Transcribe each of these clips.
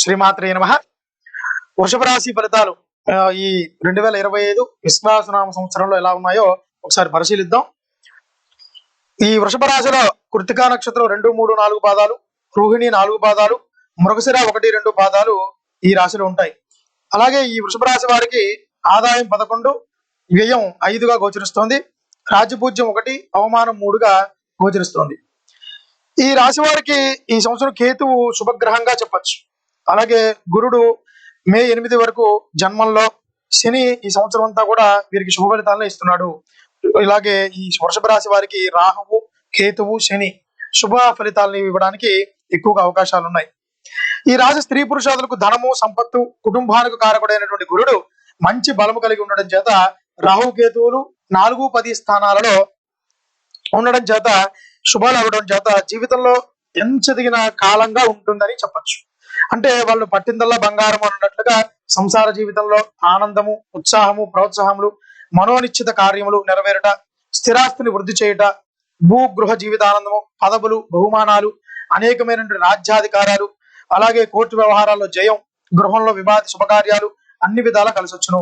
శ్రీమాత్రే నమః. వృషభ రాశి ఫలితాలు ఈ 2025 విశ్వాసనామ సంవత్సరంలో ఎలా ఉన్నాయో ఒకసారి పరిశీలిద్దాం. ఈ వృషభ రాశిలో కృత్తికా నక్షత్రం 2, 3, 4 పాదాలు, రోహిణి 4 పాదాలు, మృగశిర 1, 2 పాదాలు ఈ రాశిలో ఉంటాయి. అలాగే ఈ వృషభ రాశి వారికి ఆదాయం 11, వ్యయం 5గా గోచరిస్తోంది. రాజ్యపూజ్యం 1, అవమానం 3గా గోచరిస్తోంది. ఈ రాశి వారికి ఈ సంవత్సరం కేతువు శుభగ్రహంగా చెప్పచ్చు. అలాగే గురుడు మే 8 వరకు జన్మంలో, శని ఈ సంవత్సరం అంతా కూడా వీరికి శుభ ఫలితాలను ఇస్తున్నాడు. ఇలాగే ఈ వృషభ రాశి వారికి రాహువు, కేతువు, శని శుభ ఫలితాలను ఇవ్వడానికి ఎక్కువగా అవకాశాలు ఉన్నాయి. ఈ రాశి స్త్రీ పురుషాదులకు ధనము, సంపత్తు, కుటుంబానికి కారకుడైనటువంటి గురుడు మంచి బలము కలిగి ఉండడం చేత రాహు కేతువులు 4, 10 స్థానాలలో ఉండడం చేత శుభాలు అవ్వడం చేత జీవితంలో ఎంచదిగిన కాలంగా ఉంటుందని చెప్పచ్చు. అంటే వాళ్ళు పట్టిందల్లా బంగారం అన్నట్లుగా సంసార జీవితంలో ఆనందము, ఉత్సాహము, ప్రోత్సాహములు, మనోనిశ్చిత కార్యములు నెరవేరట, స్థిరాస్తిని వృద్ధి చేయుట, భూగృహ జీవితానందము, పదవులు, బహుమానాలు, అనేకమైనటువంటి రాజ్యాధికారాలు, అలాగే కోర్టు వ్యవహారాల్లో జయం, గృహంలో వివాద శుభకార్యాలు అన్ని విధాలా కలిసొచ్చును.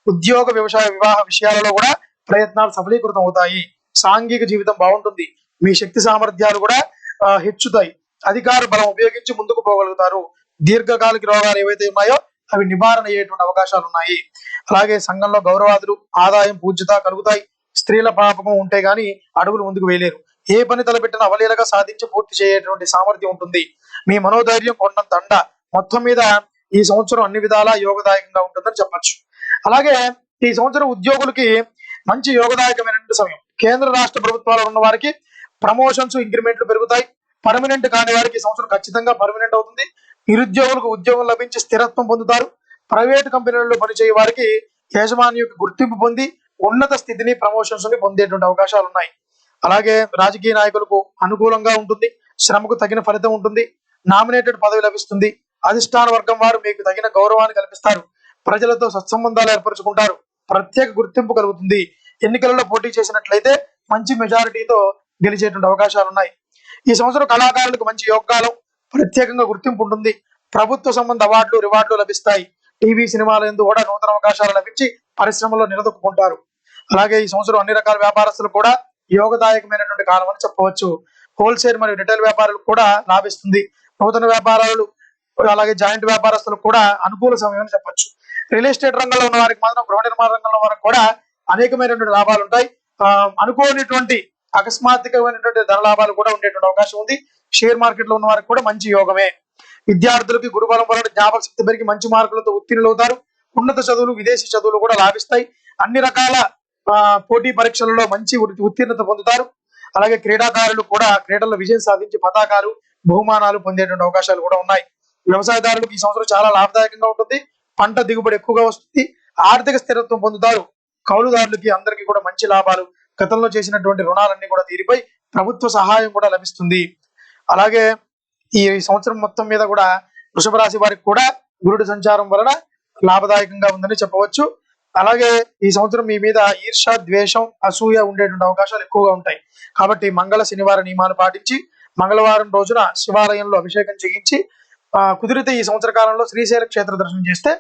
ఉద్యోగ, వ్యవసాయ, వివాహ విషయాలలో కూడా ప్రయత్నాలు సఫలీకృతం అవుతాయి. సాంఘిక జీవితం బాగుంటుంది. మీ శక్తి సామర్థ్యాలు కూడా హెచ్చుతాయి. అధికార బలం ఉపయోగించి ముందుకు పోగలుగుతారు. దీర్ఘకాలిక రోగాలు ఏవైతే ఉన్నాయో అవి నివారణ అయ్యేటువంటి అవకాశాలు ఉన్నాయి. అలాగే సంఘంలో గౌరవాదులు, ఆదాయం, పూజ్యత కలుగుతాయి. స్త్రీల పాపకం ఉంటే గాని అడుగులు ముందుకు వేయలేరు. ఏ పని తలపెట్టిన అవలీలగా సాధించి పూర్తి చేయేటువంటి సామర్థ్యం ఉంటుంది. మీ మనోధైర్యం కొండంత అండ. మొత్తం మీద ఈ సంవత్సరం అన్ని విధాలా యోగదాయకంగా ఉంటుందని చెప్పచ్చు. అలాగే ఈ సంవత్సరం ఉద్యోగులకి మంచి యోగదాయకమైనటువంటి సమయం. కేంద్ర రాష్ట్ర ప్రభుత్వాలు ఉన్న వారికి ప్రమోషన్స్, ఇంక్రిమెంట్లు పెరుగుతాయి. పర్మనెంట్ కాని వారికి ఈ సంవత్సరం ఖచ్చితంగా పర్మనెంట్ అవుతుంది. నిరుద్యోగులకు ఉద్యోగం లభించి స్థిరత్వం పొందుతారు. ప్రైవేటు కంపెనీలలో పనిచేయ వారికి యాజమాన్య గుర్తింపు పొంది ఉన్నత స్థితిని, ప్రమోషన్స్ ని పొందేటువంటి అవకాశాలు ఉన్నాయి. అలాగే రాజకీయ నాయకులకు అనుకూలంగా ఉంటుంది. శ్రమకు తగిన ఫలితం ఉంటుంది. నామినేటెడ్ పదవి లభిస్తుంది. అధిష్టాన వర్గం వారు మీకు తగిన గౌరవాన్ని కల్పిస్తారు. ప్రజలతో సత్సంబంధాలు ఏర్పరచుకుంటారు. ప్రత్యేక గుర్తింపు కలుగుతుంది. ఎన్నికలలో పోటీ చేసినట్లయితే మంచి మెజారిటీతో గెలిచేటువంటి అవకాశాలు ఉన్నాయి. ఈ సంవత్సరం కళాకారులకు మంచి యోగకాలం, ప్రత్యేకంగా గుర్తింపు ఉంటుంది. ప్రభుత్వ సంబంధ అవార్డులు, రివార్డులు లభిస్తాయి. టీవీ, సినిమాల యందు కూడా నూతన అవకాశాలు లభించి పరిశ్రమలో నిలదొక్కుంటారు. అలాగే ఈ సంవత్సరం అన్ని రకాల వ్యాపారస్తులు కూడా యోగదాయకమైనటువంటి కాలం అని చెప్పవచ్చు. హోల్సేల్ మరియు రిటైల్ వ్యాపారులకు కూడా లాభిస్తుంది. నూతన వ్యాపారాలు, అలాగే జాయింట్ వ్యాపారస్తులకు కూడా అనుకూల సమయం అని చెప్పొచ్చు. రియల్ ఎస్టేట్ రంగంలో ఉన్న వారికి మాత్రం, గృహ నిర్మాణ రంగంలో వారికి కూడా అనేకమైనటువంటి లాభాలు ఉంటాయి. అనుకోనిటువంటి అకస్మాత్తుకమైనటువంటి ధన లాభాలు కూడా ఉండేటువంటి అవకాశం ఉంది. షేర్ మార్కెట్ లో ఉన్న వారికి కూడా మంచి యోగమే. విద్యార్థులకి గురుబలం వలన జ్ఞాపక శక్తి పెరిగి మంచి మార్కులతో ఉత్తీర్ణులు అవుతారు. ఉన్నత చదువులు, విదేశీ చదువులు కూడా లాభిస్తాయి. అన్ని రకాల పోటీ పరీక్షలలో మంచి ఉత్తీర్ణత పొందుతారు. అలాగే క్రీడాకారులు కూడా క్రీడల్లో విజయం సాధించి పతాకాలు, బహుమానాలు పొందేటువంటి అవకాశాలు కూడా ఉన్నాయి. వ్యవసాయదారులకు ఈ సంవత్సరం చాలా లాభదాయకంగా ఉంటుంది. పంట దిగుబడి ఎక్కువగా వస్తుంది. ఆర్థిక స్థిరత్వం పొందుతారు. కౌలుదారులకి అందరికీ కూడా మంచి లాభాలు, గతంలో చేసినటువంటి రుణాలన్నీ కూడా తీరిపోయి ప్రభుత్వ సహాయం కూడా లభిస్తుంది. అలాగే ఈ సంవత్సరం మొత్తం మీద కూడా వృషభ రాశి వారికి కూడా గురుడి సంచారం వలన లాభదాయకంగా ఉందని చెప్పవచ్చు. అలాగే ఈ సంవత్సరం మీ మీద ఈర్ష, ద్వేషం, అసూయ ఉండేటువంటి అవకాశాలు ఎక్కువగా ఉంటాయి. కాబట్టి మంగళ, శనివార నియమాలు పాటించి మంగళవారం రోజున శివాలయంలో అభిషేకం చేయించి కుదిరితే ఈ సంవత్సర కాలంలో శ్రీశైల క్షేత్ర దర్శనం చేస్తే